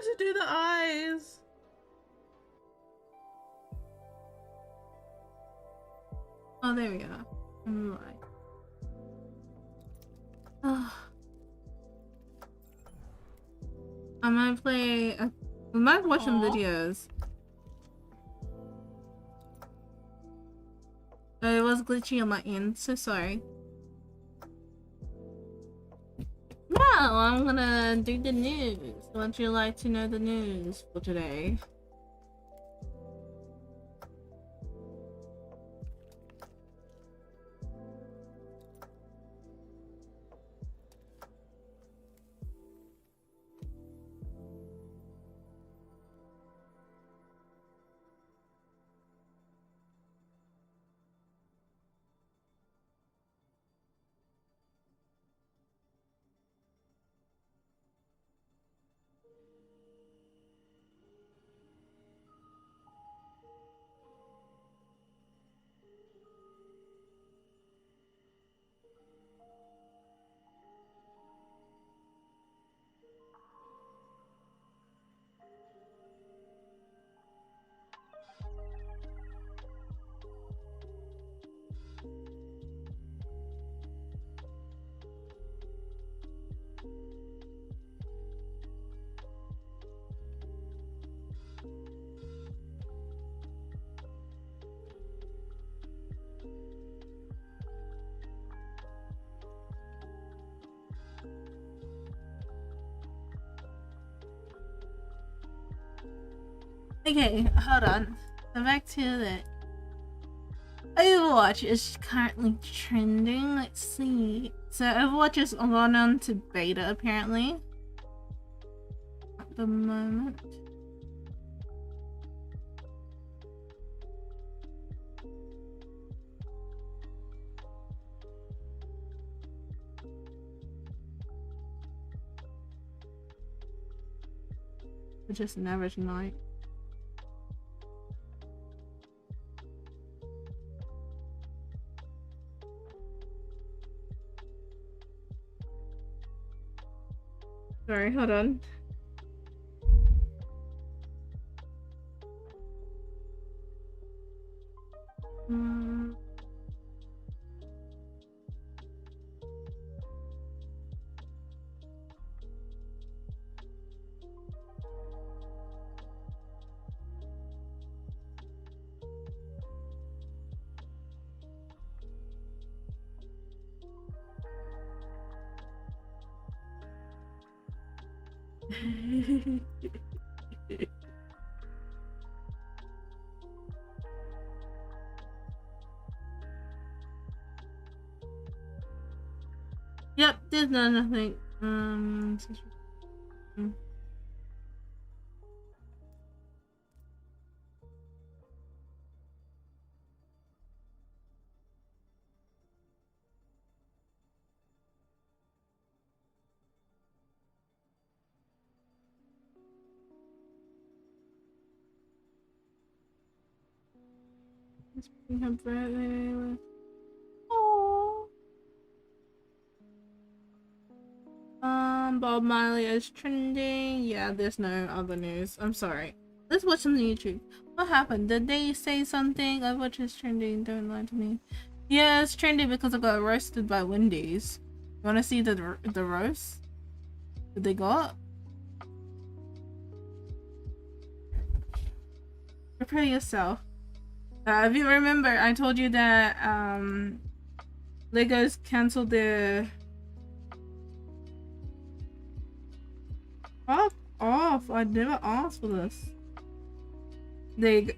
to do the eyes. Oh, there we go. I'm right. Oh. I might play. We might watch some videos. It was glitchy on my end, so sorry. Now I'm gonna do the news. Would you like to know the news for today? Okay, hold on. So back to the Overwatch is currently trending. Let's see. So Overwatch is gone on to beta apparently at the moment. It's just an average night. Sorry, hold on. Yep, there's nothing. Bob Marley is trending. Yeah, there's no other news. I'm sorry. Let's watch some YouTube. What happened? Did they say something? I watch is trending. Don't lie to me. Yeah, it's trending because I got roasted by Wendy's. You wanna see the roast that they got? Prepare yourself. If you remember, I told you that Legos canceled their Fuck off! I never asked for this. They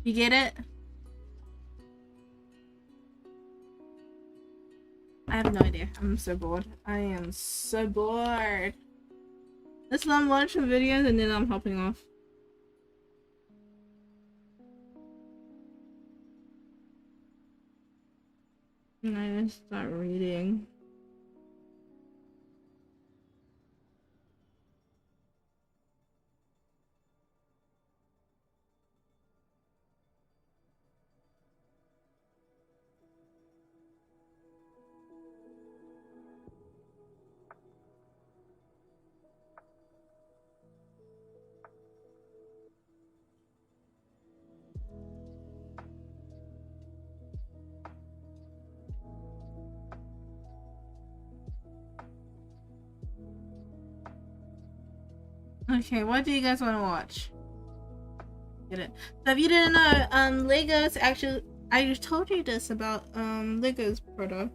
You get it? I have no idea. I'm so bored. I am so bored. Let's not watch the videos and then I'm hopping off. And I just start reading. Okay, what do you guys want to watch? Get it. So if you didn't know, Legos actually, I just told you this about Legos product.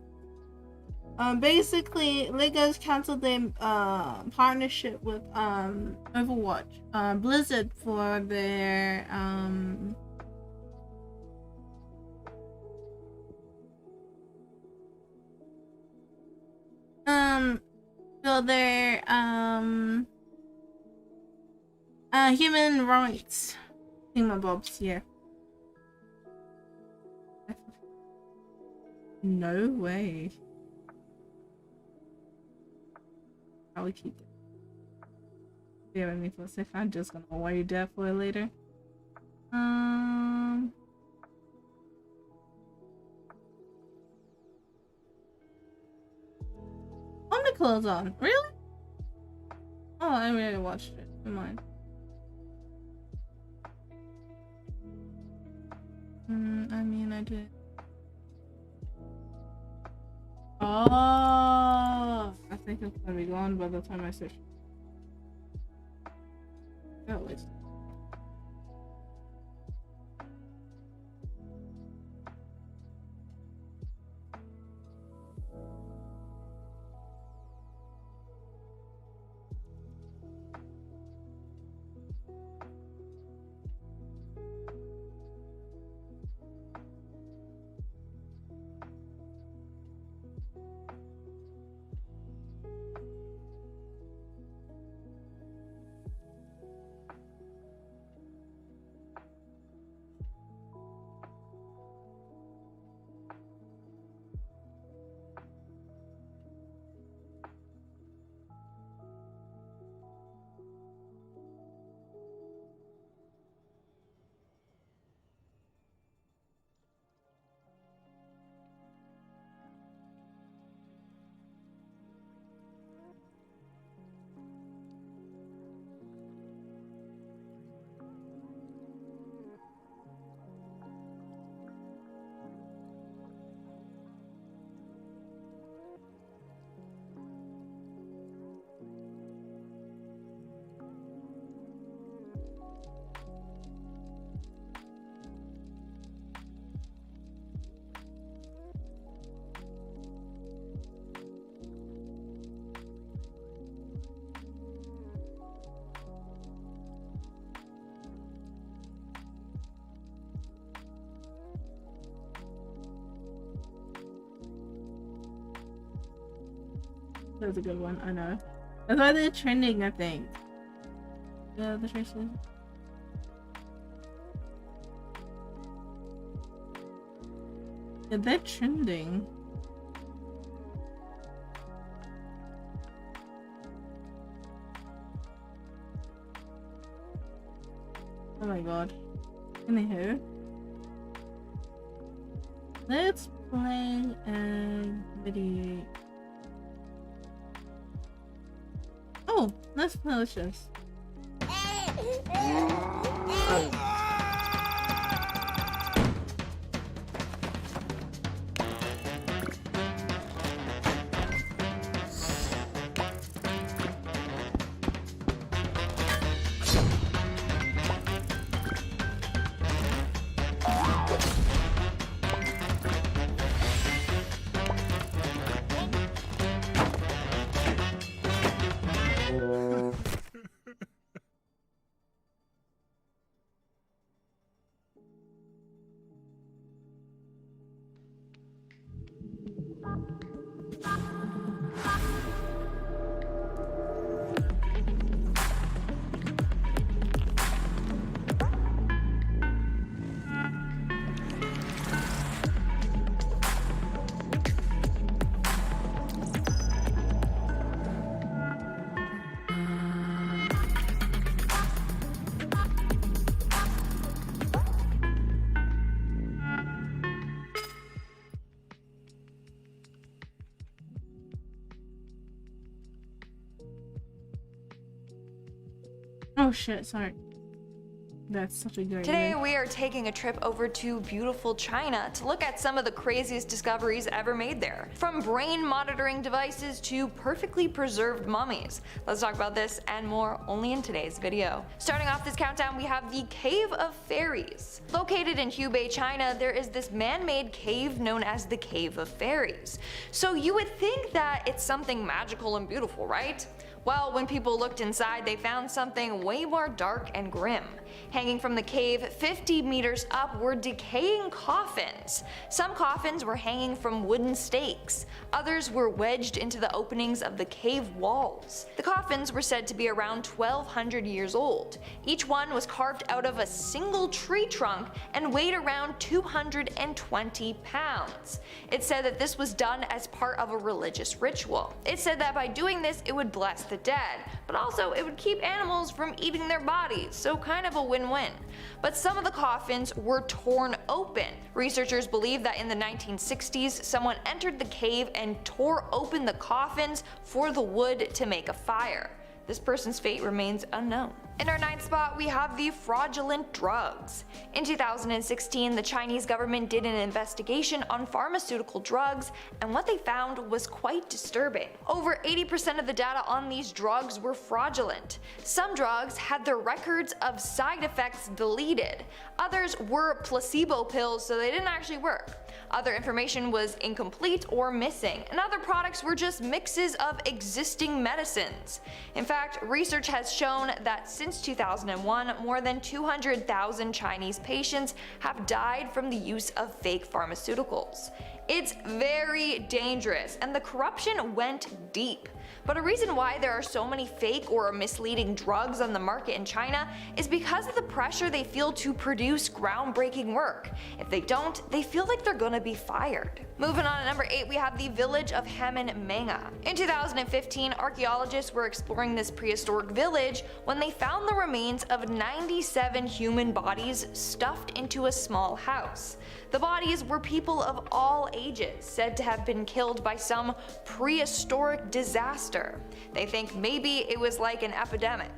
Basically, Legos canceled their partnership with Overwatch, Blizzard for their human rights thingamabobs, yeah. No way. I will keep it. Bear with me for a second. I'm just gonna wait there for it later. Underclothes on. Really? Oh, I already watched it. Never mind. I mean, I did. Oh, I think it's gonna be gone by the time I search. Oh, it's. That was a good one, I know. That's why they're trending, I think. Yeah, the traces. Yeah, they're trending. Oh my god. Anywho. Let's play a video. Oh, that's delicious. Oh shit, sorry. That's such a good Today idea. we are taking a trip over to beautiful China to look at some of the craziest discoveries ever made there. From brain monitoring devices to perfectly preserved mummies. Let's talk about this and more only in today's video. Starting off this countdown, we have the Cave of Fairies. Located in Hubei, China, there is this man-made cave known as the Cave of Fairies. So you would think that it's something magical and beautiful, right? Well, when people looked inside, they found something way more dark and grim. Hanging from the cave 50 meters up were decaying coffins. Some coffins were hanging from wooden stakes. Others were wedged into the openings of the cave walls. The coffins were said to be around 1,200 years old. Each one was carved out of a single tree trunk and weighed around 220 pounds. It said that this was done as part of a religious ritual. It said that by doing this, it would bless the dead, but also it would keep animals from eating their bodies, so kind of a win-win. But some of the coffins were torn open. Researchers believe that in the 1960s, someone entered the cave and tore open the coffins for the wood to make a fire. This person's fate remains unknown. In our 9th spot, we have the fraudulent drugs. In 2016, the Chinese government did an investigation on pharmaceutical drugs, and what they found was quite disturbing. Over 80% of the data on these drugs were fraudulent. Some drugs had their records of side effects deleted. Others were placebo pills, so they didn't actually work. Other information was incomplete or missing, and other products were just mixes of existing medicines. In fact, research has shown that since 2001, more than 200,000 Chinese patients have died from the use of fake pharmaceuticals. It's very dangerous, and the corruption went deep. But a reason why there are so many fake or misleading drugs on the market in China is because of the pressure they feel to produce groundbreaking work. If they don't, they feel like they're gonna be fired. Moving on to number 8, we have the village of Hemen, Manga. In 2015, archaeologists were exploring this prehistoric village when they found the remains of 97 human bodies stuffed into a small house. The bodies were people of all ages, said to have been killed by some prehistoric disaster. They think maybe it was like an epidemic.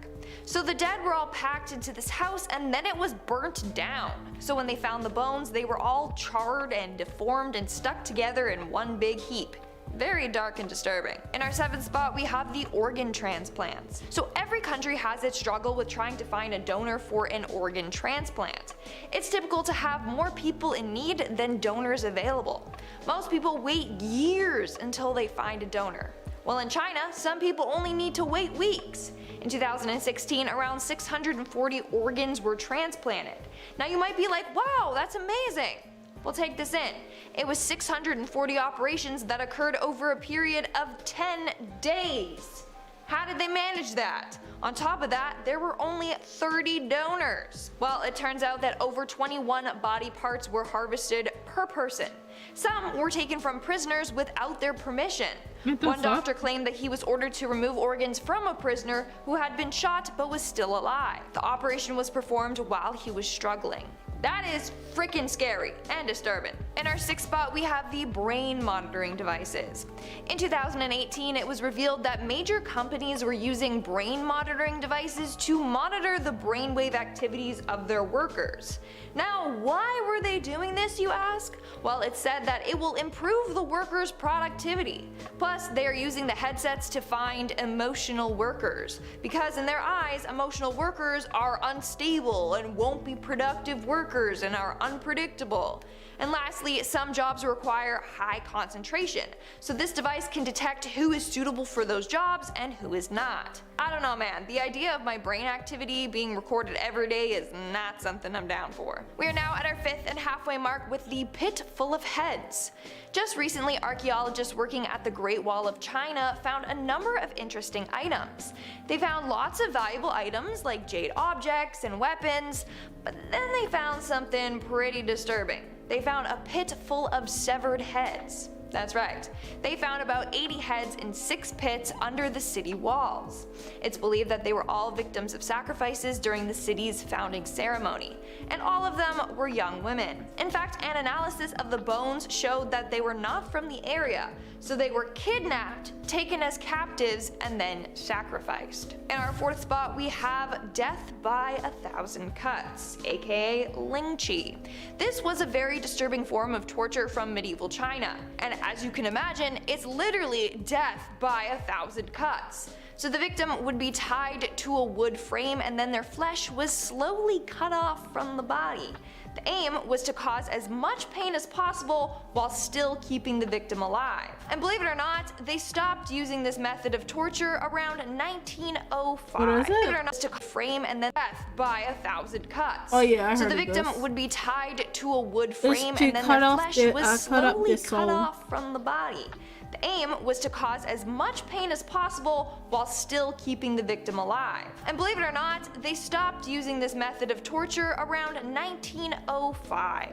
So the dead were all packed into this house and then it was burnt down. So when they found the bones, they were all charred and deformed and stuck together in one big heap. Very dark and disturbing. In our 7th spot, we have the organ transplants. So every country has its struggle with trying to find a donor for an organ transplant. It's typical to have more people in need than donors available. Most people wait years until they find a donor. Well, in China, some people only need to wait weeks. In 2016, around 640 organs were transplanted. Now you might be like, wow, that's amazing. Well, take this in. It was 640 operations that occurred over a period of 10 days. How did they manage that? On top of that, there were only 30 donors. Well, it turns out that over 21 body parts were harvested per person. Some were taken from prisoners without their permission. One doctor claimed that he was ordered to remove organs from a prisoner who had been shot but was still alive. The operation was performed while he was struggling. That is freaking scary and disturbing. In our 6th spot, we have the brain monitoring devices. In 2018, it was revealed that major companies were using brain monitoring devices to monitor the brainwave activities of their workers. Now, why were they doing this, you ask? Well, it said that it will improve the workers' productivity. Plus, they are using the headsets to find emotional workers, because in their eyes, emotional workers are unstable and won't be productive workers and are unpredictable. And lastly, some jobs require high concentration, so this device can detect who is suitable for those jobs and who is not. I don't know, man, the idea of my brain activity being recorded every day is not something I'm down for. We are now at our 5th and halfway mark with the pit full of heads. Just recently, archaeologists working at the Great Wall of China found a number of interesting items. They found lots of valuable items like jade objects and weapons, but then they found something pretty disturbing. They found a pit full of severed heads. That's right. They found about 80 heads in 6 pits under the city walls. It's believed that they were all victims of sacrifices during the city's founding ceremony, and all of them were young women. In fact, an analysis of the bones showed that they were not from the area, so they were kidnapped, taken as captives, and then sacrificed. In our 4th spot, we have death by 1,000 cuts, aka Linchi. This was a very disturbing form of torture from medieval China, and as you can imagine, it's literally death by 1,000 cuts. So the victim would be tied to a wood frame and then their flesh was slowly cut off from the body. The aim was to cause as much pain as possible while still keeping the victim alive. And believe it or not, they stopped using this method of torture around 1905. What is it? Believe it or not, to frame and then death by 1,000 cuts. Oh yeah, I heard So the of victim this. would be tied to a wood frame to and then cut their off flesh the- was cut up slowly the cut soul. off from the body. The aim was to cause as much pain as possible while still keeping the victim alive. And believe it or not, they stopped using this method of torture around 1905.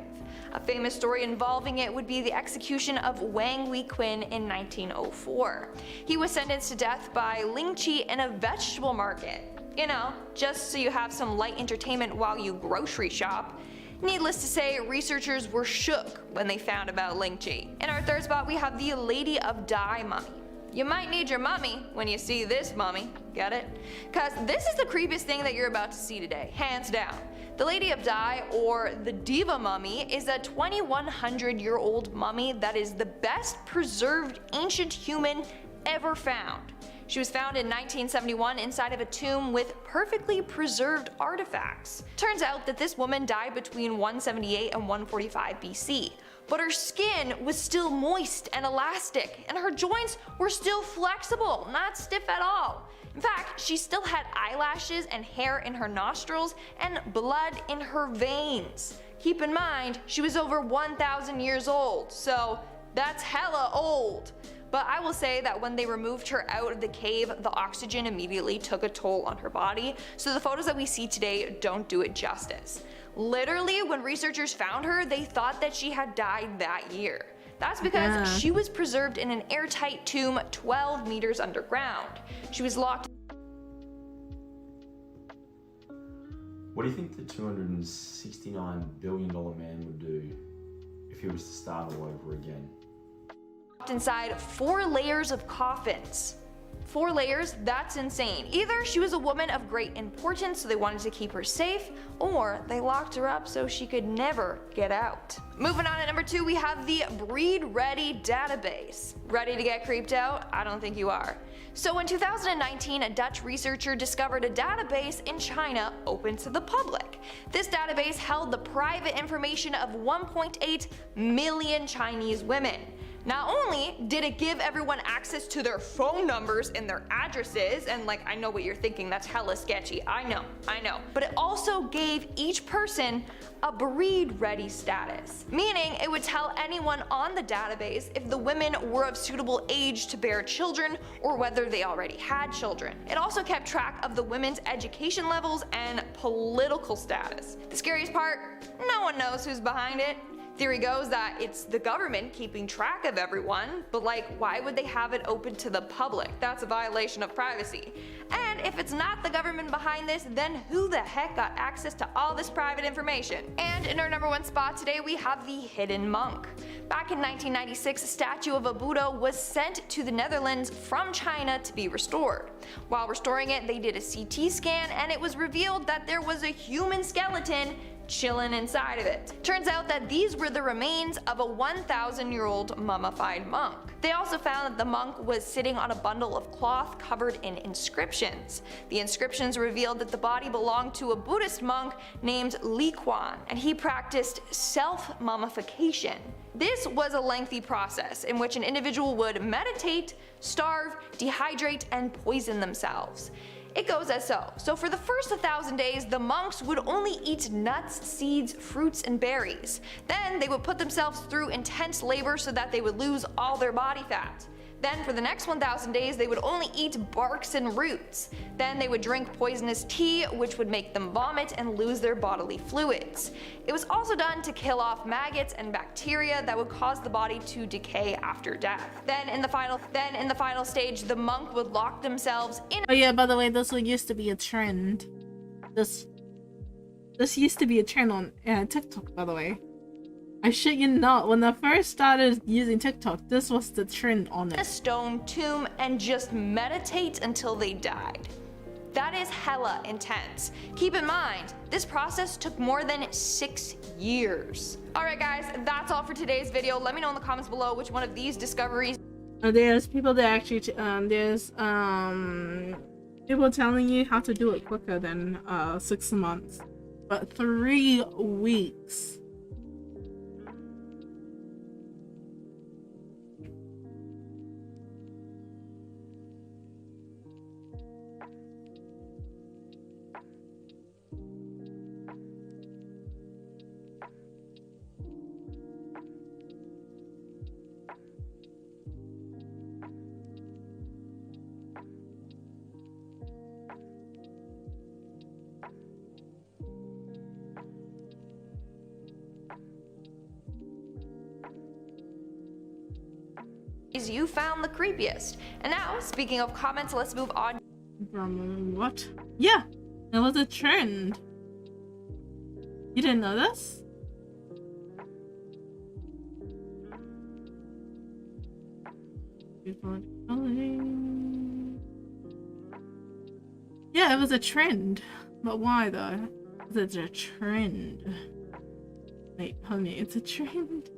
A famous story involving it would be the execution of Wang Wequin in 1904. He was sentenced to death by Linchi in a vegetable market. You know, just so you have some light entertainment while you grocery shop. Needless to say, researchers were shook when they found about Linchi. In our 3rd spot, we have the Lady of Dai mummy. You might need your mummy when you see this mummy, get it? Cause this is the creepiest thing that you're about to see today, hands down. The Lady of Dai, or the Diva mummy, is a 2,100-year-old mummy that is the best preserved ancient human ever found. She was found in 1971 inside of a tomb with perfectly preserved artifacts. Turns out that this woman died between 178 and 145 BC, but her skin was still moist and elastic, and her joints were still flexible, not stiff at all. In fact, she still had eyelashes and hair in her nostrils and blood in her veins. Keep in mind, she was over 1,000 years old, so that's hella old. But I will say that when they removed her out of the cave, the oxygen immediately took a toll on her body, so the photos that we see today don't do it justice. Literally, when researchers found her, they thought that she had died that year. That's because she was preserved in an airtight tomb 12 meters underground. She was locked. What do you think the $269 billion man would do if he was to start all over again? Inside 4 layers of coffins. 4 layers, that's insane. Either she was a woman of great importance, so they wanted to keep her safe, or they locked her up so she could never get out. Moving on to number 2, we have the Breed Ready database. Ready to get creeped out? I don't think you are. So in 2019, a Dutch researcher discovered a database in China open to the public. This database held the private information of 1.8 million Chinese women. Not only did it give everyone access to their phone numbers and their addresses, and like, I know what you're thinking, that's hella sketchy, I know, but it also gave each person a breed ready status, meaning it would tell anyone on the database if the women were of suitable age to bear children or whether they already had children. It also kept track of the women's education levels and political status. The scariest part, no one knows who's behind it. Theory goes that it's the government keeping track of everyone, but like, why would they have it open to the public? That's a violation of privacy. And if it's not the government behind this, then who the heck got access to all this private information? And in our number 1 spot today, we have the hidden monk. Back in 1996, a statue of a Buddha was sent to the Netherlands from China to be restored. While restoring it, they did a CT scan and it was revealed that there was a human skeleton chilling inside of it. Turns out that these were the remains of a 1,000-year-old mummified monk. They also found that the monk was sitting on a bundle of cloth covered in inscriptions. The inscriptions revealed that the body belonged to a Buddhist monk named Li Kuan, and he practiced self-mummification. This was a lengthy process in which an individual would meditate, starve, dehydrate, and poison themselves. It goes as so. So for the first 1,000 days, the monks would only eat nuts, seeds, fruits, and berries. Then they would put themselves through intense labor so that they would lose all their body fat. Then for the next 1,000 days, they would only eat barks and roots. Then they would drink poisonous tea, which would make them vomit and lose their bodily fluids. It was also done to kill off maggots and bacteria that would cause the body to decay after death. Then in the final stage, the monk would lock themselves in. Oh yeah, by the way, this used to be a trend. This used to be a trend on TikTok, by the way. I shit you not, when I first started using TikTok, this was the trend on it. A stone tomb and just meditate until they died. That is hella intense. Keep in mind, this process took more than 6 years. Alright guys, that's all for today's video. Let me know in the comments below which one of these discoveries. There's people that actually, there's people telling you how to do it quicker than 6 months. But 3 weeks. You found the creepiest. And now, speaking of comments, let's move on. What? Yeah, it was a trend. You didn't know this? Yeah, it was a trend. But why though? It's a trend. Wait, homie, it's a trend.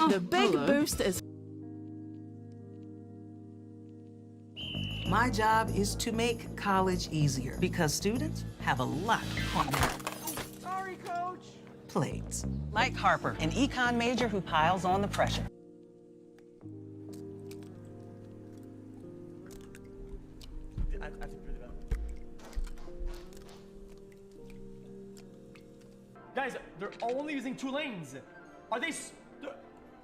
The big boost is... My job is to make college easier because students have a lot on their Sorry, Coach. plates. Like Harper, an econ major who piles on the pressure. I have to print it out. Guys, they're only using 2 lanes. Are they...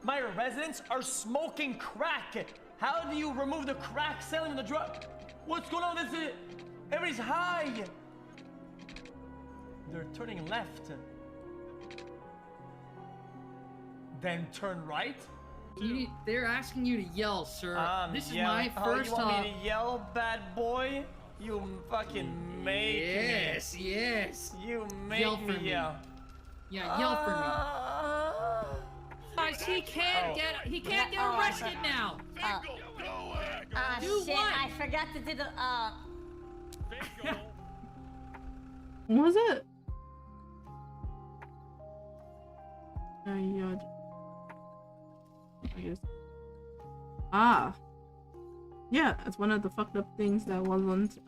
My residents are smoking crack. How do you remove the crack selling in the drug? What's going on? Everybody's high. They're turning left. Then turn right. They're asking you to yell, sir. This is my first time. You want me to yell, bad boy? You fucking make me. Yes. You make Yell me for me. yell. Yeah, yell for me. Guys, he can't get arrested now. Do shit, what? I forgot to do the, What was it? I guess. Ah. Yeah, it's one of the fucked up things that wasn't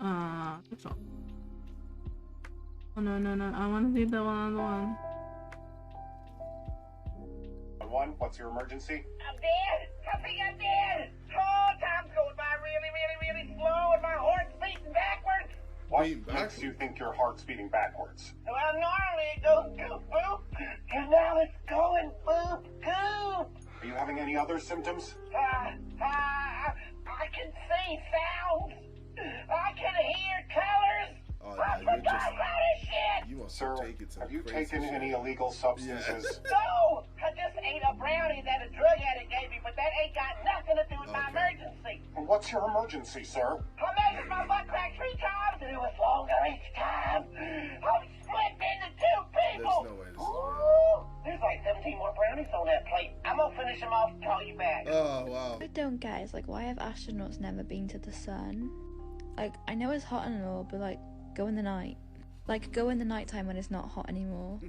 TikTok. Oh no, I wanna see the one. What's your emergency? I'm dead! I think I'm dead! Oh, time's going by really slow and my heart's beating backwards! What makes you think your heart's beating backwards? Well, normally it goes goop boop, and now it's going boop goop! Are you having any other symptoms? I can see sounds! I can hear colors! I forgot how to shit! You must Sir, take it to have you crazy taken shit. any illegal substances? No! I just ate a brownie that a drug addict gave me, but that ain't got nothing to do with my emergency. And what's your emergency, sir? I measured my butt crack 3 times, and it was longer each time. I'm split into 2 people. There's no way this is real. There's like 17 more brownies on that plate. I'm gonna finish them off and call you back. Oh, wow. I don't get is, like, why have astronauts never been to the sun? Like, I know it's hot and all, but, like, go in the night. Like, go in the nighttime when it's not hot anymore.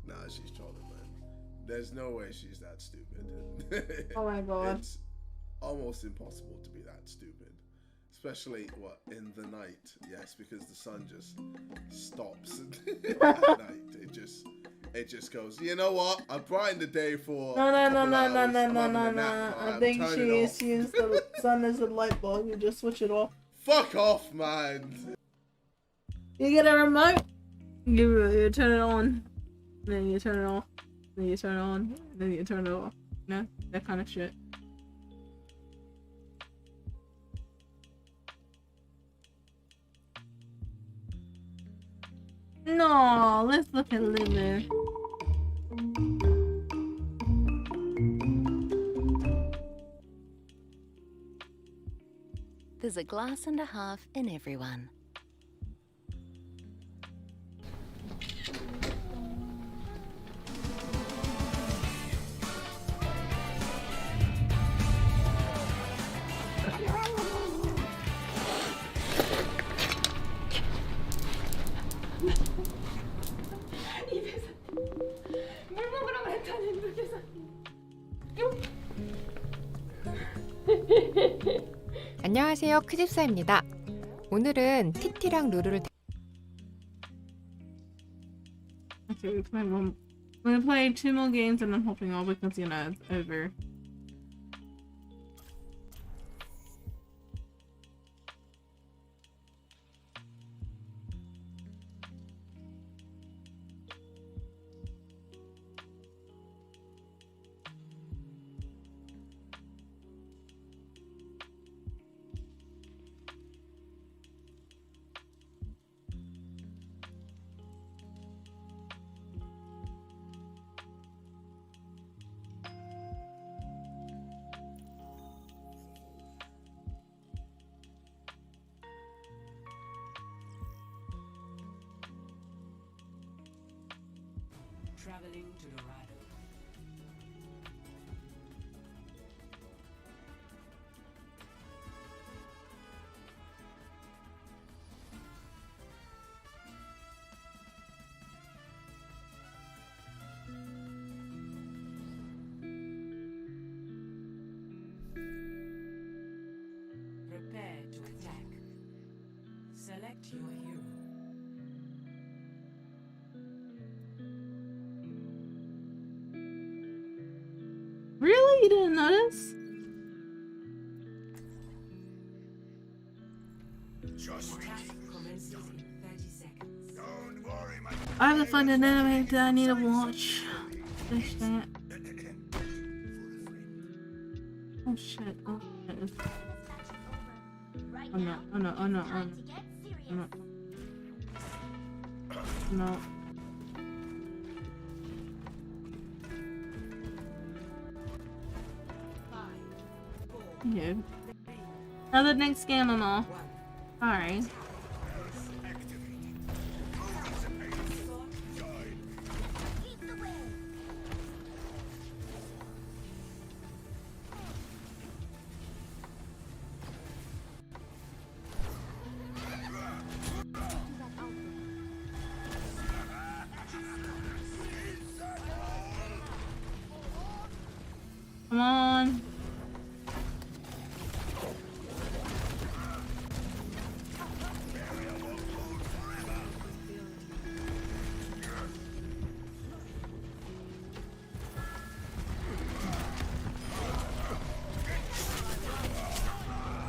Nah, she's trolling, man. There's no way she's that stupid. Oh my god. It's almost impossible to be that stupid. Especially, what, in the night. Yes, because the sun just stops at night. It just goes, you know what? I brightened the day for No. I I think she assumes the sun is a light bulb. You just switch it off. Fuck off, man. You get a remote, you turn it on, then you turn it off, then you turn it on, then you turn it off. You know, that kind of shit. No, let's look at Lily. There's a glass and a half in everyone. 안녕하세요, 크집사입니다. 오늘은 티티랑 루루를 Okay, we're gonna play 2 more games and I'm hopping off because, you know, it's over. Traveling to Dorado. Prepare to attack. Select your hero. Really? You didn't notice? I have to find an anime that I need to watch. Gosh dang it. Oh shit. Oh shit. Oh no, oh no, oh no, oh no. Oh no. No. Yeah. Now the next game and all. Alright. Come on.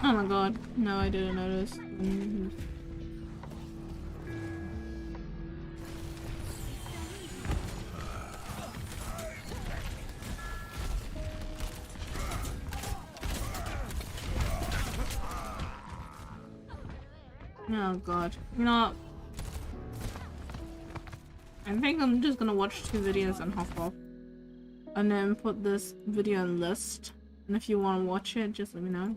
Oh my god. No, I didn't notice. Oh god. You know what? I think I'm just gonna watch 2 videos and hop off. And then put this video in list. And if you want to watch it, just let me know.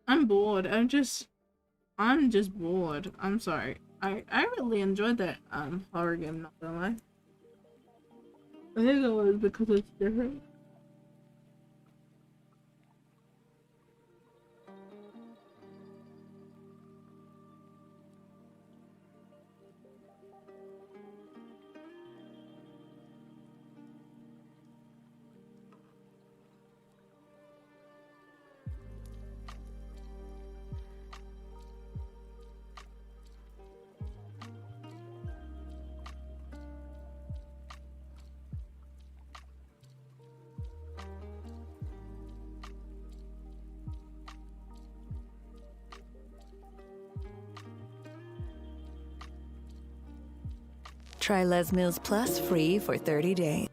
I'm bored. I'm just bored. I'm sorry. I really enjoyed that horror game, not gonna lie. I think it was because it's different. Try Les Mills Plus free for 30 days.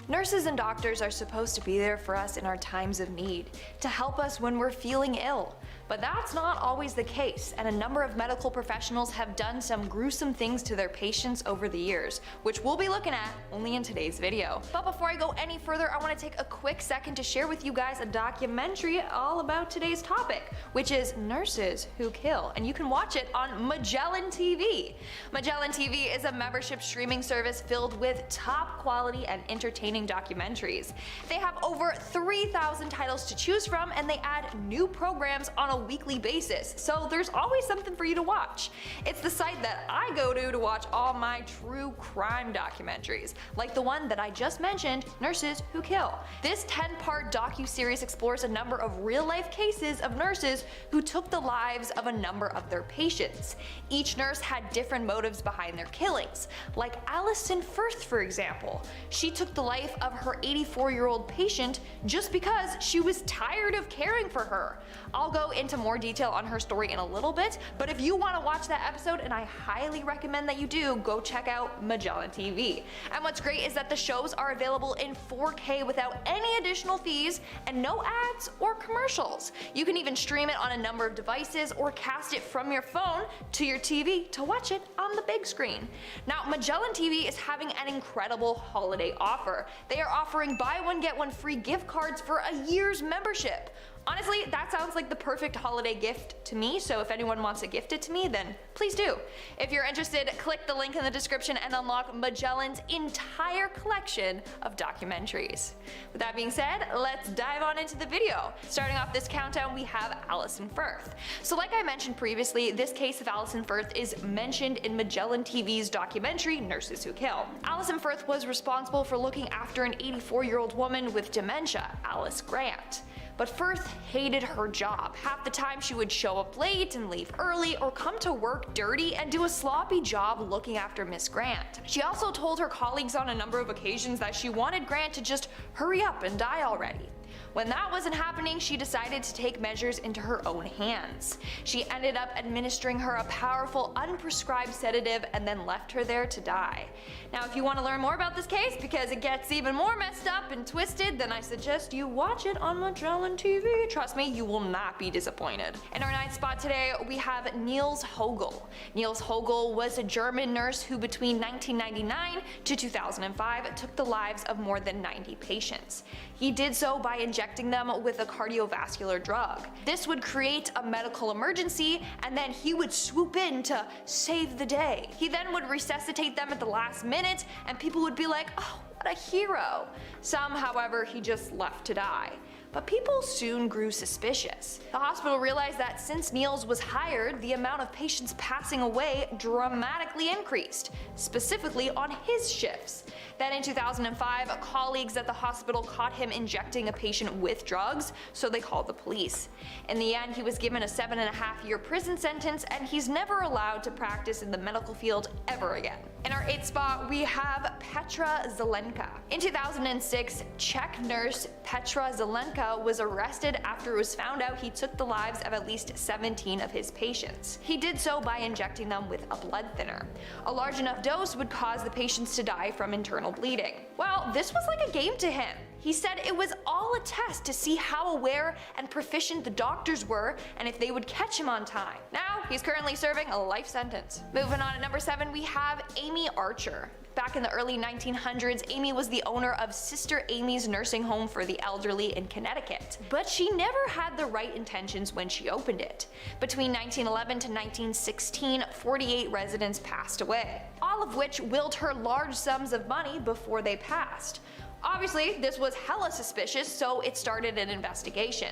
Nurses and doctors are supposed to be there for us in our times of need, to help us when we're feeling ill. But that's not always the case, and a number of medical professionals have done some gruesome things to their patients over the years, which we'll be looking at only in today's video. But before I go any further, I want to take a quick second to share with you guys a documentary all about today's topic, which is Nurses Who Kill, and you can watch it on Magellan TV. Magellan TV is a membership streaming service filled with top quality and entertaining documentaries. They have over 3,000 titles to choose from, and they add new programs on a weekly basis, so there's always something for you to watch. It's the site that I go to watch all my true crime documentaries, like the one that I just mentioned, Nurses Who Kill. This 10-part docu-series explores a number of real-life cases of nurses who took the lives of a number of their patients. Each nurse had different motives behind their killings, like Allison Firth, for example. She took the life of her 84-year-old patient just because she was tired of caring for her. I'll go into more detail on her story in a little bit, but if you want to watch that episode, and I highly recommend that you do, go check out Magellan TV. And what's great is that the shows are available in 4K without any additional fees and no ads or commercials. You can even stream it on a number of devices or cast it from your phone to your TV to watch it on the big screen. Now, Magellan TV is having an incredible holiday offer. They are offering buy one get one free gift cards for a year's membership. Honestly, that sounds like the perfect holiday gift to me, so if anyone wants to gift it to me, then please do. If you're interested, click the link in the description and unlock Magellan's entire collection of documentaries. With that being said, let's dive on into the video. Starting off this countdown, we have Allison Firth. So like I mentioned previously, this case of Allison Firth is mentioned in Magellan TV's documentary, Nurses Who Kill. Allison Firth was responsible for looking after an 84-year-old woman with dementia, Alice Grant. But Firth hated her job. Half the time she would show up late and leave early, or come to work dirty and do a sloppy job looking after Miss Grant. She also told her colleagues on a number of occasions that she wanted Grant to just hurry up and die already. When that wasn't happening, she decided to take measures into her own hands. She ended up administering her a powerful, unprescribed sedative and then left her there to die. Now, if you want to learn more about this case, because it gets even more messed up and twisted, then I suggest you watch it on Magellan TV. Trust me, you will not be disappointed. In our 9th spot today, we have Niels Hogle. Niels Hogle was a German nurse who between 1999 to 2005 took the lives of more than 90 patients. He did so by injecting them with a cardiovascular drug. This would create a medical emergency, and then he would swoop in to save the day. He then would resuscitate them at the last minute, and people would be like, oh, what a hero. Some, however, he just left to die. But people soon grew suspicious. The hospital realized that since Niels was hired, the amount of patients passing away dramatically increased, specifically on his shifts. Then in 2005, colleagues at the hospital caught him injecting a patient with drugs, so they called the police. In the end, he was given a 7.5-year prison sentence, and he's never allowed to practice in the medical field ever again. In our 8th spot, we have Petra Zelenka. In 2006, Czech nurse Petra Zelenka was arrested after it was found out he took the lives of at least 17 of his patients. He did so by injecting them with a blood thinner. A large enough dose would cause the patients to die from internal bleeding. Well, this was like a game to him. He said it was all a test to see how aware and proficient the doctors were and if they would catch him on time. Now, he's currently serving a life sentence. Moving on at number 7, we have Amy Archer. Back in the early 1900s, Amy was the owner of Sister Amy's nursing home for the elderly in Connecticut. But she never had the right intentions when she opened it. Between 1911 to 1916, 48 residents passed away, all of which willed her large sums of money before they passed. Obviously, this was hella suspicious, so it started an investigation.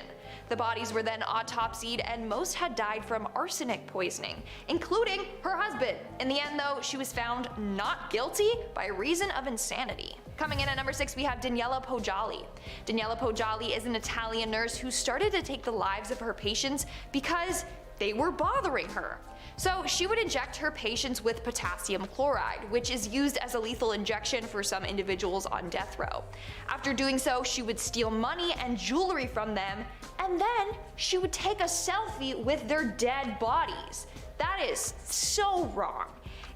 The bodies were then autopsied, and most had died from arsenic poisoning, including her husband. In the end, though, she was found not guilty by reason of insanity. Coming in at number 6, we have Daniela Poggiali. Daniela Poggiali is an Italian nurse who started to take the lives of her patients because they were bothering her. So she would inject her patients with potassium chloride, which is used as a lethal injection for some individuals on death row. After doing so, she would steal money and jewelry from them, and then she would take a selfie with their dead bodies. That is so wrong.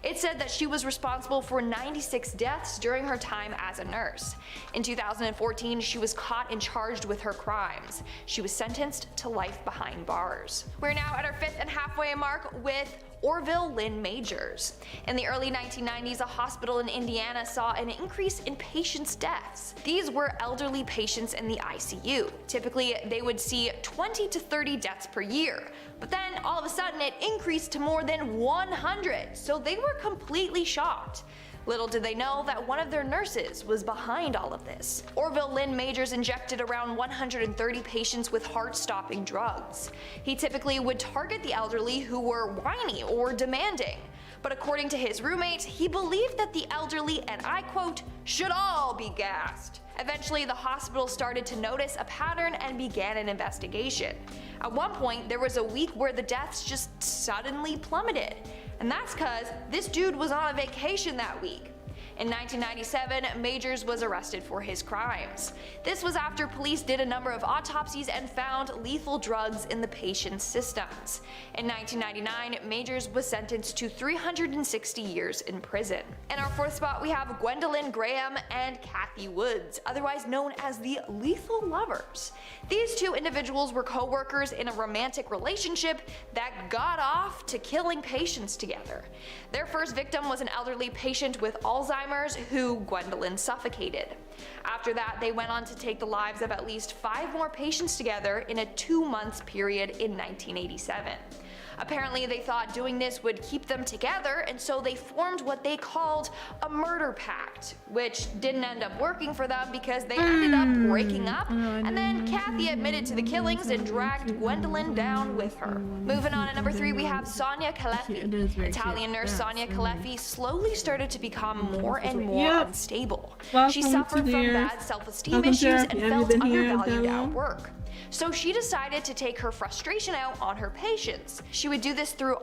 It said that she was responsible for 96 deaths during her time as a nurse. In 2014, she was caught and charged with her crimes. She was sentenced to life behind bars. We're now at our 5th and halfway mark with Orville Lynn Majors. In the early 1990s, a hospital in Indiana saw an increase in patients' deaths. These were elderly patients in the ICU. Typically, they would see 20 to 30 deaths per year. But then all of a sudden it increased to more than 100, so they were completely shocked. Little did they know that one of their nurses was behind all of this. Orville Lynn Majors injected around 130 patients with heart-stopping drugs. He typically would target the elderly who were whiny or demanding. But according to his roommates, he believed that the elderly, and I quote, should all be gassed. Eventually, the hospital started to notice a pattern and began an investigation. At one point, there was a week where the deaths just suddenly plummeted. And that's because this dude was on a vacation that week. In 1997, Majors was arrested for his crimes. This was after police did a number of autopsies and found lethal drugs in the patient's systems. In 1999, Majors was sentenced to 360 years in prison. In our 4th spot, we have Gwendolyn Graham and Kathy Woods, otherwise known as the Lethal Lovers. These two individuals were co-workers in a romantic relationship that got off to killing patients together. Their first victim was an elderly patient with Alzheimer's who Gwendolyn suffocated. After that, they went on to take the lives of at least 5 more patients together in a 2-month period in 1987. Apparently, they thought doing this would keep them together, and so they formed what they called a murder pact, which didn't end up working for them because they ended up breaking up, and then Kathy admitted to the killings and dragged Gwendolyn down with her. Moving on at number 3, we have Sonia Kalani. Italian nurse Sonia Kalani slowly started to become more and more unstable. She suffered from bad self-esteem issues and felt undervalued at work. So she decided to take her frustration out on her patients. She would do this through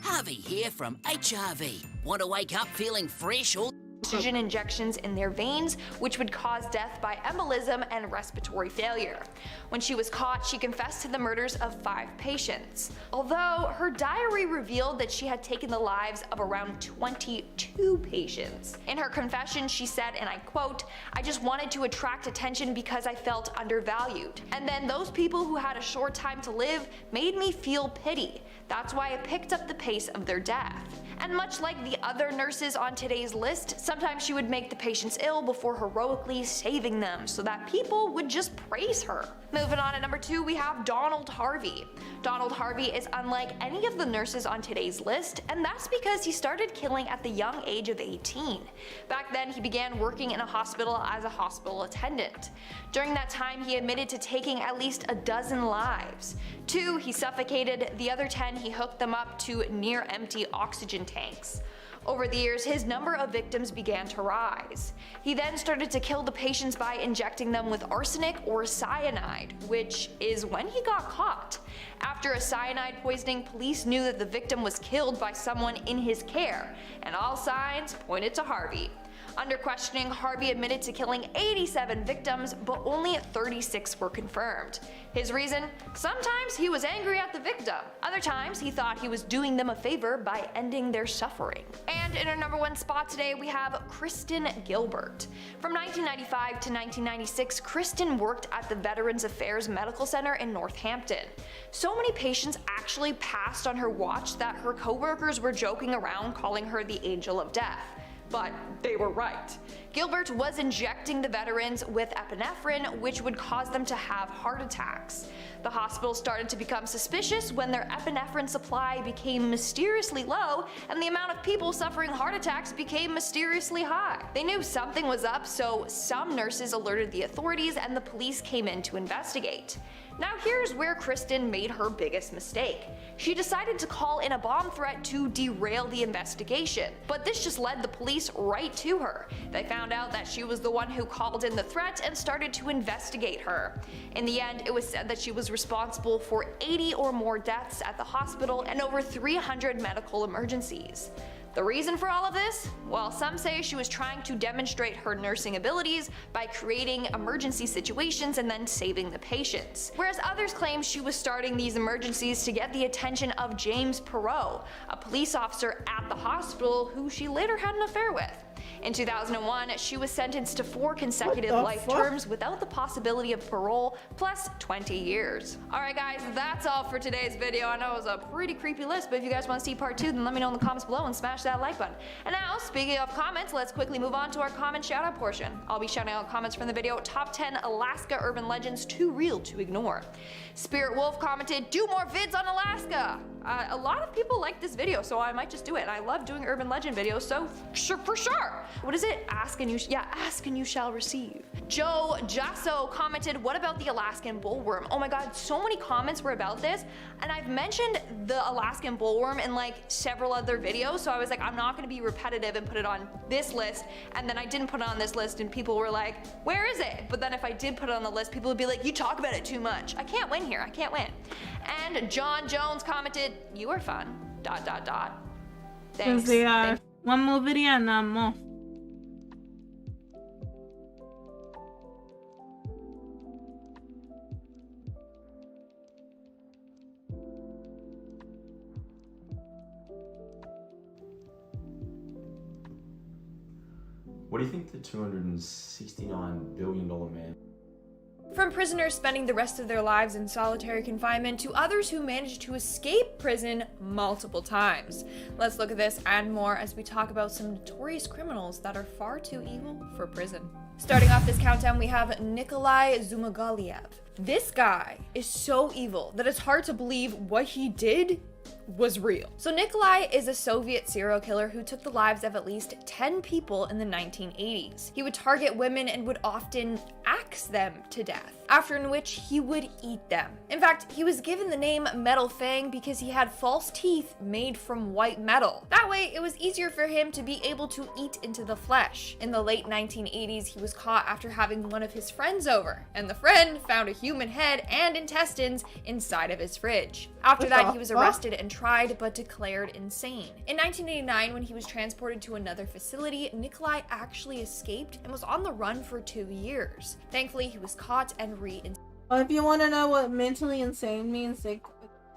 Harvey here from HRV. Want to wake up feeling fresh all oxygen injections in their veins, which would cause death by embolism and respiratory failure. When she was caught, she confessed to the murders of 5 patients, although her diary revealed that she had taken the lives of around 22 patients. In her confession, she said, and I quote, "I just wanted to attract attention because I felt undervalued. And then those people who had a short time to live made me feel pity. That's why I picked up the pace of their death." And much like the other nurses on today's list, sometimes she would make the patients ill before heroically saving them so that people would just praise her. Moving on at number 2, we have Donald Harvey. Donald Harvey is unlike any of the nurses on today's list, and that's because he started killing at the young age of 18. Back then, he began working in a hospital as a hospital attendant. During that time, he admitted to taking at least a dozen lives. 2 he suffocated, the other 10 he hooked them up to near-empty oxygen tanks. Over the years, his number of victims began to rise. He then started to kill the patients by injecting them with arsenic or cyanide, which is when he got caught. After a cyanide poisoning, police knew that the victim was killed by someone in his care, and all signs pointed to Harvey. Under questioning, Harvey admitted to killing 87 victims, but only 36 were confirmed. His reason? Sometimes he was angry at the victim. Other times he thought he was doing them a favor by ending their suffering. And in our number 1 spot today, we have Kristin Gilbert. From 1995 to 1996, Kristin worked at the Veterans Affairs Medical Center in Northampton. So many patients actually passed on her watch that her coworkers were joking around calling her the Angel of Death. But they were right. Gilbert was injecting the veterans with epinephrine, which would cause them to have heart attacks. The hospital started to become suspicious when their epinephrine supply became mysteriously low and the amount of people suffering heart attacks became mysteriously high. They knew something was up, so some nurses alerted the authorities and the police came in to investigate. Now here's where Kristin made her biggest mistake. She decided to call in a bomb threat to derail the investigation, but this just led the police right to her. They found found out that she was the one who called in the threat and started to investigate her. In the end, it was said that she was responsible for 80 or more deaths at the hospital and over 300 medical emergencies. The reason for all of this? Well, some say she was trying to demonstrate her nursing abilities by creating emergency situations and then saving the patients. Whereas others claim she was starting these emergencies to get the attention of James Perot, a police officer at the hospital who she later had an affair with. In 2001, she was sentenced to 4 consecutive life terms without the possibility of parole, plus 20 years. Alright guys, that's all for today's video. I know it was a pretty creepy list, but if you guys want to see part 2, then let me know in the comments below and smash that like button. And now, speaking of comments, let's quickly move on to our comment shoutout portion. I'll be shouting out comments from the video Top 10 Alaska Urban Legends Too Real to Ignore. Spirit Wolf commented, do more vids on Alaska! A lot of people like this video, so I might just do it. And I love doing urban legend videos, so for sure. What is it? Ask and you shall receive. Joe Jasso commented, what about the Alaskan bullworm? Oh my god, so many comments were about this, and I've mentioned the Alaskan bullworm in like several other videos, so I was like, I'm not gonna be repetitive and put it on this list, and then I didn't put it on this list, and people were like, where is it? But then if I did put it on the list, people would be like, you talk about it too much. I can't win here, I can't win. And John Jones commented, you are fun, ... Thanks. One more video and then more. What do you think the $269 billion man? From prisoners spending the rest of their lives in solitary confinement to others who managed to escape prison multiple times. Let's look at this and more as we talk about some notorious criminals that are far too evil for prison. Starting off this countdown, we have Nikolai Zuma. This guy is so evil that it's hard to believe what he did was real. So Nikolai is a Soviet serial killer who took the lives of at least 10 people in the 1980s. He would target women and would often axe them to death, after in which he would eat them. In fact, he was given the name Metal Fang because he had false teeth made from white metal. That way, it was easier for him to be able to eat into the flesh. In the late 1980s, he was caught after having one of his friends over, and the friend found a human head and intestines inside of his fridge. After that, he was arrested and tried, but declared insane. In 1989, when he was transported to another facility, Nikolai actually escaped and was on the run for 2 years. Thankfully, he was caught and well, if you want to know what mentally insane means, they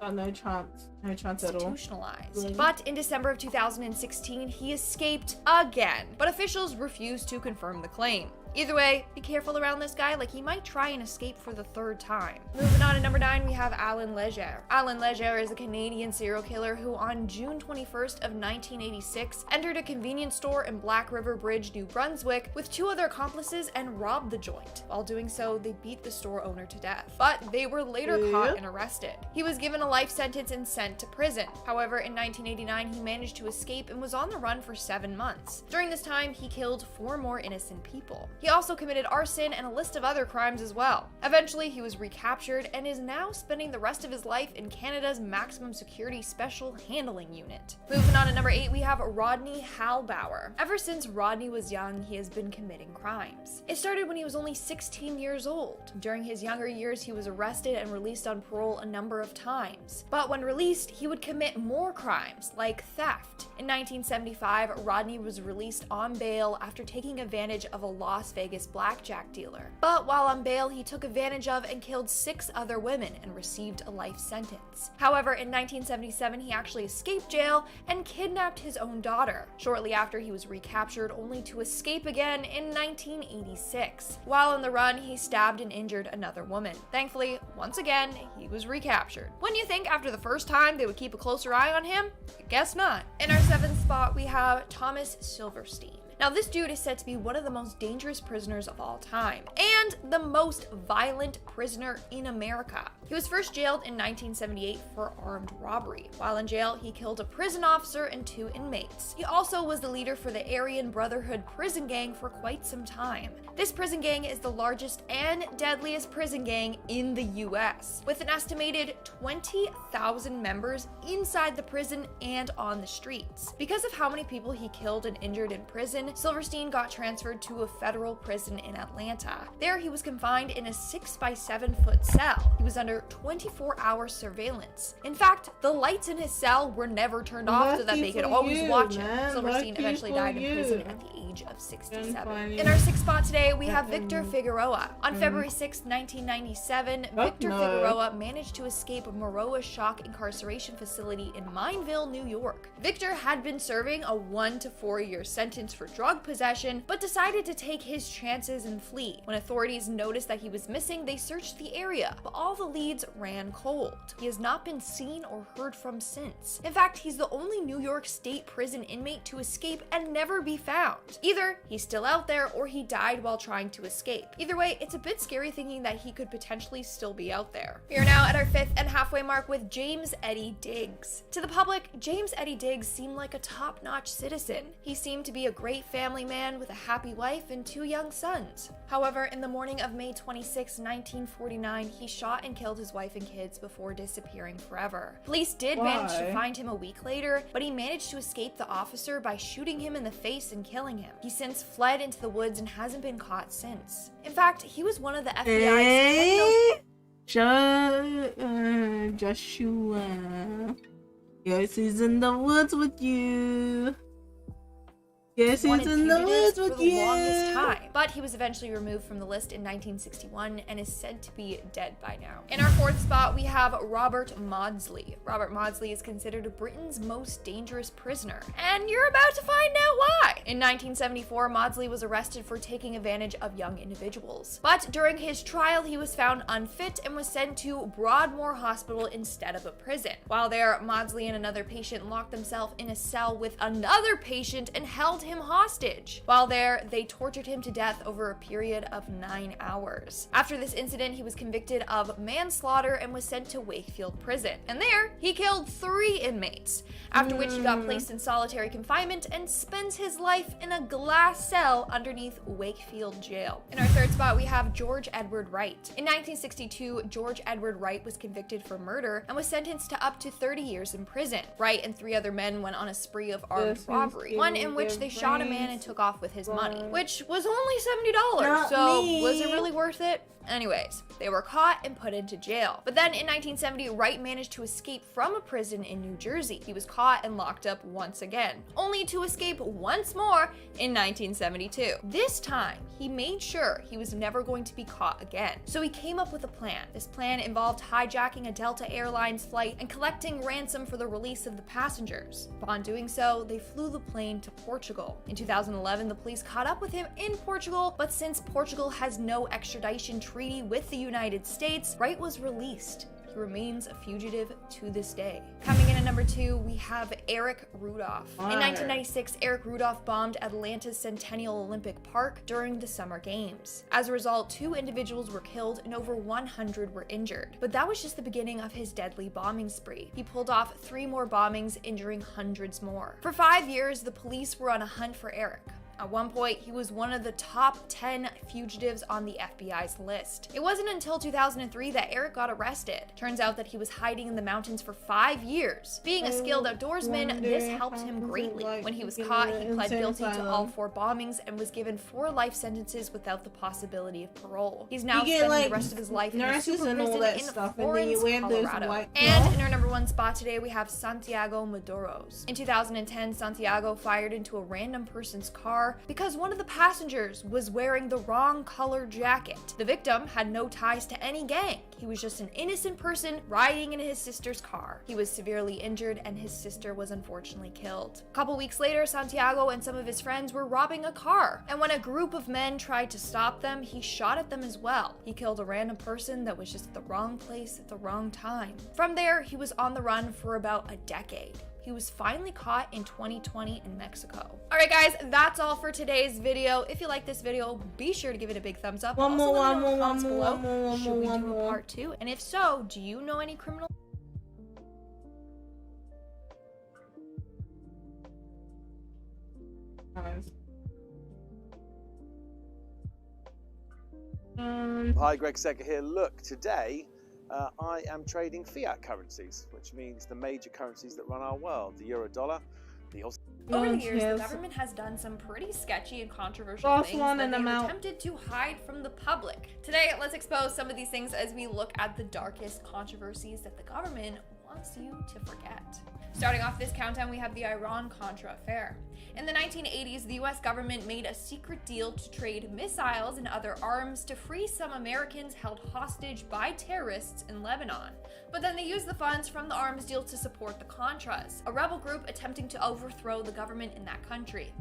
got no chance at all. Institutionalized. But in December of 2016, he escaped again, but officials refused to confirm the claim. Either way, be careful around this guy, like he might try and escape for the 3rd time. Moving on to number 9, we have Alan Leger. Alan Leger is a Canadian serial killer who on June 21st of 1986 entered a convenience store in Black River Bridge, New Brunswick with 2 other accomplices and robbed the joint. While doing so, they beat the store owner to death, but they were later caught and arrested. He was given a life sentence and sent to prison. However, in 1989, he managed to escape and was on the run for 7 months. During this time, he killed 4 more innocent people. He also committed arson and a list of other crimes as well. Eventually, he was recaptured and is now spending the rest of his life in Canada's maximum security special handling unit. Moving on to number 8, we have Rodney Halbauer. Ever since Rodney was young, he has been committing crimes. It started when he was only 16 years old. During his younger years, he was arrested and released on parole a number of times. But when released, he would commit more crimes, like theft. In 1975, Rodney was released on bail after taking advantage of a Las Vegas blackjack dealer. But while on bail, he took advantage of and killed 6 other women and received a life sentence. However, in 1977, he actually escaped jail and kidnapped his own daughter. Shortly after, he was recaptured, only to escape again in 1986. While on the run, he stabbed and injured another woman. Thankfully, once again, he was recaptured. Wouldn't you think after the first time they would keep a closer eye on him? I guess not. In our 7th spot, we have Thomas Silverstein. Now, this dude is said to be one of the most dangerous prisoners of all time, and the most violent prisoner in America. He was first jailed in 1978 for armed robbery. While in jail, he killed a prison officer and 2 inmates. He also was the leader for the Aryan Brotherhood prison gang for quite some time. This prison gang is the largest and deadliest prison gang in the US, with an estimated 20,000 members inside the prison and on the streets. Because of how many people he killed and injured in prison, prison, Silverstein got transferred to a federal prison in Atlanta. There, he was confined in a 6 by 7 foot cell. He was under 24-hour surveillance. In fact, the lights in his cell were never turned off so that they could always watch him. Silverstein eventually died in prison at the age of 67. In our 6th spot today, we have Victor Figueroa. On February 6, 1997, Victor Figueroa managed to escape Maroa Shock Incarceration Facility in Mineville, New York. Victor had been serving a 1 to 4 year sentence for drug possession, but decided to take his chances and flee. When authorities noticed that he was missing, they searched the area, but all the leads ran cold. He has not been seen or heard from since. In fact, he's the only New York State prison inmate to escape and never be found. Either he's still out there or he died while trying to escape. Either way, it's a bit scary thinking that he could potentially still be out there. We are now at our 5th and halfway mark with James Eddie Diggs. To the public, James Eddie Diggs seemed like a top-notch citizen. He seemed to be a great family man with a happy wife and 2 young sons. However, in the morning of May 26, 1949, he shot and killed his wife and kids before disappearing forever. Police did manage to find him a week later, but he managed to escape the officer by shooting him in the face and killing him. He since fled into the woods and hasn't been caught since. In fact, he was one of the FBI's Joshua. Yes, he's in the woods with you. Yes, he's in the woods with you. Longest time, but he was eventually removed from the list in 1961 and is said to be dead by now. In our 4th spot, we have Robert Modsley. Robert Modsley is considered Britain's most dangerous prisoner, and you're about to find out why. In 1974, Modsley was arrested for taking advantage of young individuals, but during his trial, he was found unfit and was sent to Broadmoor Hospital instead of a prison. While there, Modsley and another patient locked themselves in a cell with another patient and held him hostage. While there, they tortured him to death over a period of 9 hours. After this incident, he was convicted of manslaughter and was sent to Wakefield Prison. And there, he killed 3 inmates, after which he got placed in solitary confinement and spends his life in a glass cell underneath Wakefield Jail. In our 3rd spot, we have George Edward Wright. In 1962, George Edward Wright was convicted for murder and was sentenced to up to 30 years in prison. Wright and 3 other men went on a spree of armed robbery, one in which they shot a man and took off with his money, which was only $70. So was it really worth it? Anyways, they were caught and put into jail. But then in 1970, Wright managed to escape from a prison in New Jersey. He was caught and locked up once again, only to escape once more in 1972. This time, he made sure he was never going to be caught again. So he came up with a plan. This plan involved hijacking a Delta Airlines flight and collecting ransom for the release of the passengers. Upon doing so, they flew the plane to Portugal. In 2011, the police caught up with him in Portugal, but since Portugal has no extradition treaty with the United States, Wright was released. He remains a fugitive to this day. Coming in at number 2, we have Eric Rudolph. In 1996, Eric Rudolph bombed Atlanta's Centennial Olympic Park during the Summer Games. As a result, 2 individuals were killed and over 100 were injured. But that was just the beginning of his deadly bombing spree. He pulled off 3 more bombings, injuring hundreds more. For 5 years, the police were on a hunt for Eric. At one point, he was one of the top 10 fugitives on the FBI's list. It wasn't until 2003 that Eric got arrested. Turns out that he was hiding in the mountains for 5 years. Being a skilled outdoorsman, this helped him greatly. When he was caught, he pled guilty to all 4 bombings and was given 4 life sentences without the possibility of parole. He's now spending the rest of his life in a super prison in Florence, Colorado. And in our number 1 spot today, we have Santiago Maduros. In 2010, Santiago fired into a random person's car because one of the passengers was wearing the wrong color jacket. The victim had no ties to any gang. He was just an innocent person riding in his sister's car. He was severely injured and his sister was unfortunately killed. A couple weeks later, Santiago and some of his friends were robbing a car, and when a group of men tried to stop them, he shot at them as well. He killed a random person that was just at the wrong place at the wrong time. From there, he was on the run for about a decade. He was finally caught in 2020 in Mexico. All right, guys, that's all for today's video. If you like this video, be sure to give it a big thumbs up. Should we do a part 2? And if so, do you know any criminal? Hi, Greg Secker here. Look, today I am trading fiat currencies, which means the major currencies that run our world: the euro dollar, the Over the Yes, years, yes. the government has done some pretty sketchy and controversial Lost things one that and they've I'm out. attempted to hide from the public. Today, let's expose some of these things as we look at the darkest controversies that the government wants you to forget. Starting off this countdown, we have the Iran-Contra affair. In the 1980s, the US government made a secret deal to trade missiles and other arms to free some Americans held hostage by terrorists in Lebanon. But then they used the funds from the arms deal to support the Contras, a rebel group attempting to overthrow the government in that country.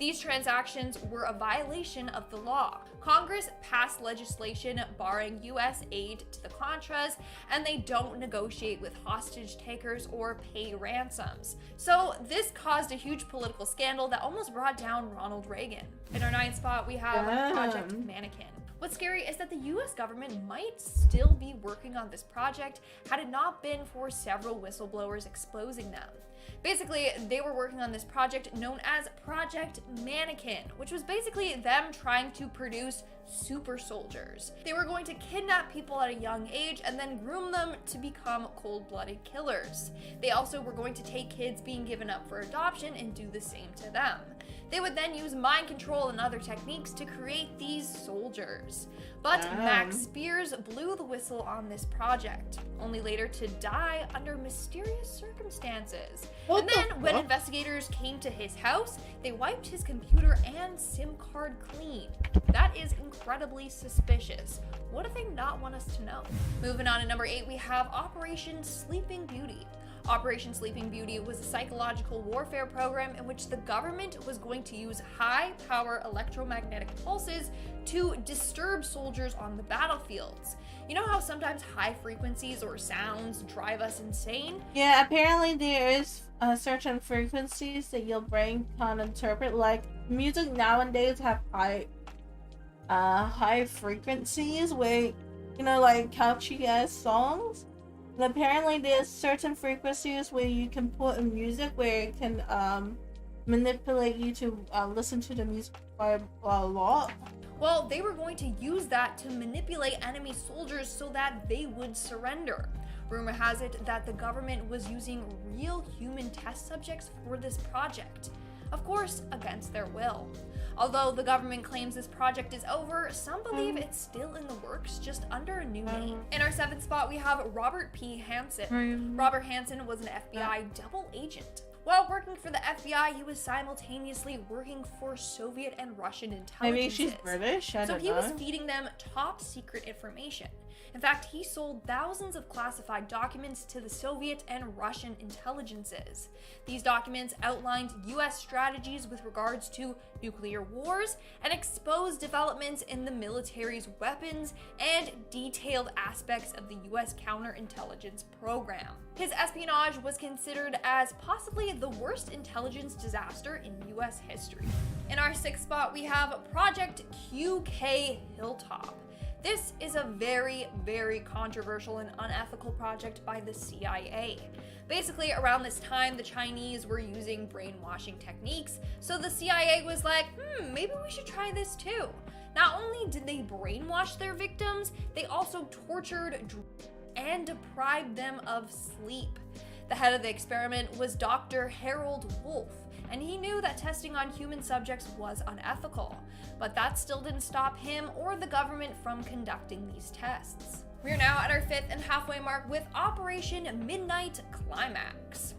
These transactions were a violation of the law. Congress passed legislation barring US aid to the Contras, and they don't negotiate with hostage takers or pay ransoms. So this caused a huge political scandal that almost brought down Ronald Reagan. In our 9th spot, we have Project Mannequin. What's scary is that the US government might still be working on this project had it not been for several whistleblowers exposing them. Basically, they were working on this project known as Project Mannequin, which was basically them trying to produce super soldiers. They were going to kidnap people at a young age and then groom them to become cold-blooded killers. They also were going to take kids being given up for adoption and do the same to them. They would then use mind control and other techniques to create these soldiers. But Max Spears blew the whistle on this project, only later to die under mysterious circumstances. And then, when investigators came to his house, they wiped his computer and SIM card clean. That is incredibly suspicious. What do they not want us to know? Moving on to number 8, we have Operation Sleeping Beauty. Operation Sleeping Beauty was a psychological warfare program in which the government was going to use high-power electromagnetic pulses to disturb soldiers on the battlefields. You know how sometimes high frequencies or sounds drive us insane? Yeah, apparently there is certain frequencies that your brain can't interpret. Like, music nowadays have high frequencies where, you know, like catchy ass songs. And apparently there's certain frequencies where you can put in music where it can manipulate you to listen to the music by a lot. Well, they were going to use that to manipulate enemy soldiers so that they would surrender. Rumor has it that the government was using real human test subjects for this project. Of course, against their will. Although the government claims this project is over, some believe it's still in the works, just under a new name. In our 7th spot, we have Robert P. Hampson. Robert Hampson was an FBI double agent. While working for the FBI, he was simultaneously working for Soviet and Russian intelligence. Maybe she's British, I don't know. So he was feeding them top secret information. In fact, he sold thousands of classified documents to the Soviet and Russian intelligences. These documents outlined US strategies with regards to nuclear wars and exposed developments in the military's weapons and detailed aspects of the US counterintelligence program. His espionage was considered as possibly the worst intelligence disaster in US history. In our 6th spot, we have Project QK Hilltop. This is a very, very controversial and unethical project by the CIA. Basically, around this time, the Chinese were using brainwashing techniques, so the CIA was like, maybe we should try this too. Not only did they brainwash their victims, they also tortured and deprived them of sleep. The head of the experiment was Dr. Harold Wolf, and he knew that testing on human subjects was unethical. But that still didn't stop him or the government from conducting these tests. We are now at our 5th and halfway mark with Operation Midnight Climax.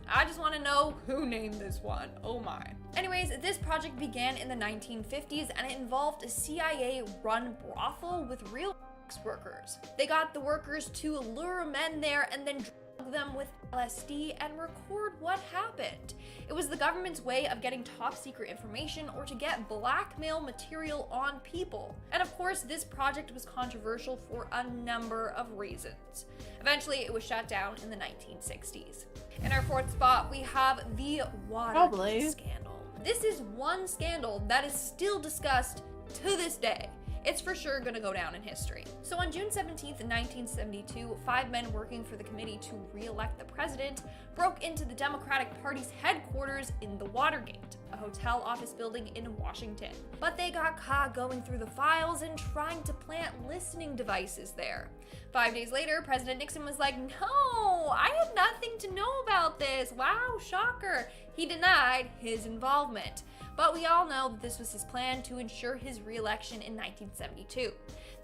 I just want to know who named this one. Oh my. Anyways, this project began in the 1950s and it involved a CIA-run brothel with real sex workers. They got the workers to lure men there and then drug them with LSD and record what happened. It was the government's way of getting top secret information or to get blackmail material on people. And of course, this project was controversial for a number of reasons. Eventually, it was shut down in the 1960s. In our 4th spot, we have the Watergate scandal. This is one scandal that is still discussed to this day. it's for sure gonna go down in history. So on June 17th, 1972, 5 men working for the committee to re-elect the president broke into the Democratic Party's headquarters in the Watergate, a hotel office building in Washington. But they got caught going through the files and trying to plant listening devices there. 5 days later, President Nixon was like, "No, I had nothing to know about this. Wow, shocker." He denied his involvement. But we all know that this was his plan to ensure his re-election in 1972.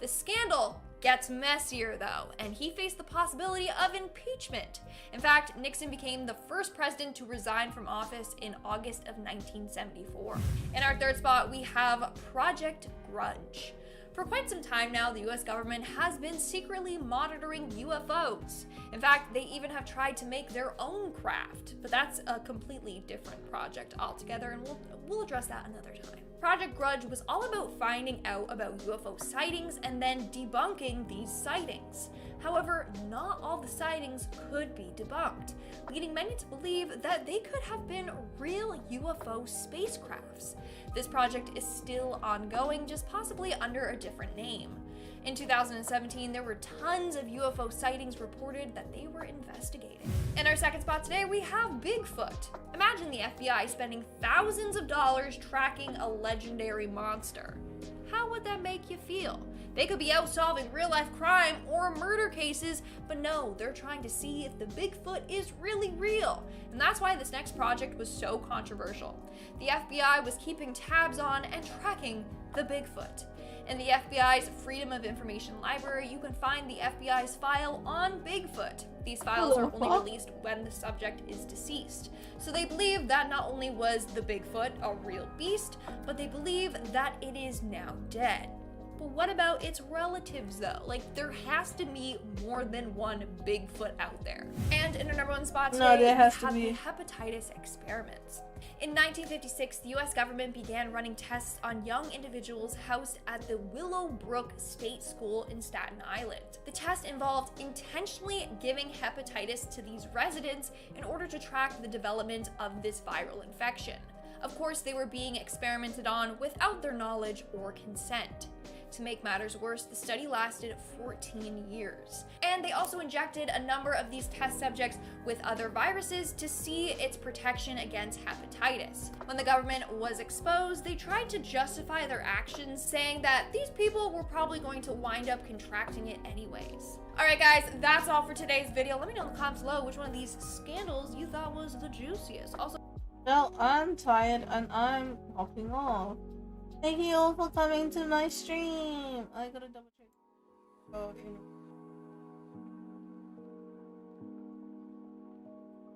The scandal gets messier though, and he faced the possibility of impeachment. In fact, Nixon became the first president to resign from office in August of 1974. In our third spot, we have Project Grudge. For quite some time now, the US government has been secretly monitoring UFOs. In fact, they even have tried to make their own craft, but that's a completely different project altogether, and we'll address that another time. Project Grudge was all about finding out about UFO sightings and then debunking these sightings. However, not all the sightings could be debunked, leading many to believe that they could have been real UFO spacecrafts. This project is still ongoing, just possibly under a different name. In 2017, there were tons of UFO sightings reported that they were investigating. In our second spot today, we have Bigfoot. Imagine the FBI spending thousands of dollars tracking a legendary monster. How would that make you feel? They could be out solving real-life crime or murder cases, but no, they're trying to see if the Bigfoot is really real. And that's why this next project was so controversial. The FBI was keeping tabs on and tracking the Bigfoot. In the FBI's Freedom of Information Library, you can find the FBI's file on Bigfoot. These files are only released when the subject is deceased. So they believe that not only was the Bigfoot a real beast, but they believe that it is now dead. But what about its relatives though? Like, there has to be more than one Bigfoot out there. And in our number one spot today, there has we to have be. the Hepatitis Experiments. In 1956, the US government began running tests on young individuals housed at the Willowbrook State School in Staten Island. The test involved intentionally giving hepatitis to these residents in order to track the development of this viral infection. Of course, they were being experimented on without their knowledge or consent. To make matters worse, the study lasted 14 years. And they also injected a number of these test subjects with other viruses to see its protection against hepatitis. When the government was exposed, they tried to justify their actions, saying that these people were probably going to wind up contracting it anyways. Alright guys, that's all for today's video. Let me know in the comments below which one of these scandals you thought was the juiciest. Also, well, I'm tired and I'm hopping off. Thank you all for coming to my stream. I gotta double check. Oh,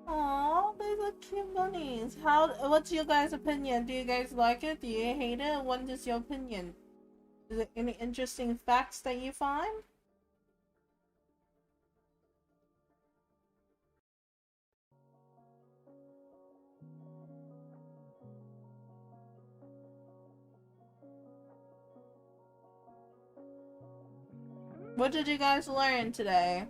aww, these are cute bunnies. What's your guys' opinion? Do you guys like it? Do you hate it? What is your opinion? Is there any interesting facts that you find? What did you guys learn today?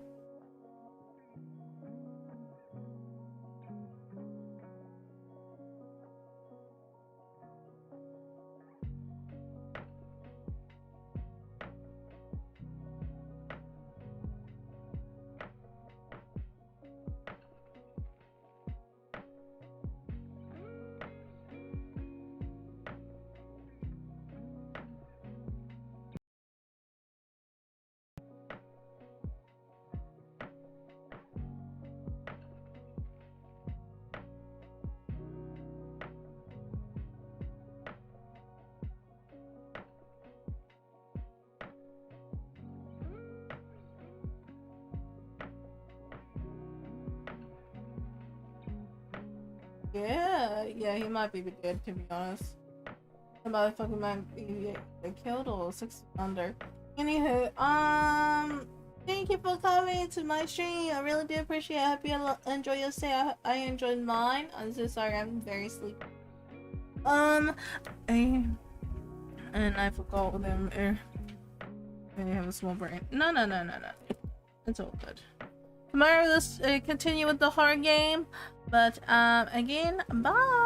Yeah, he might be good, to be honest. The motherfucker might be killed or 6 under. Anywho, thank you for coming to my stream. I really do appreciate it. I hope you enjoy your stay. I enjoyed mine. I'm so sorry, I'm very sleepy. And I forgot with them. I have a small brain. No. It's all good. Tomorrow let's continue with the horror game. But again, bye.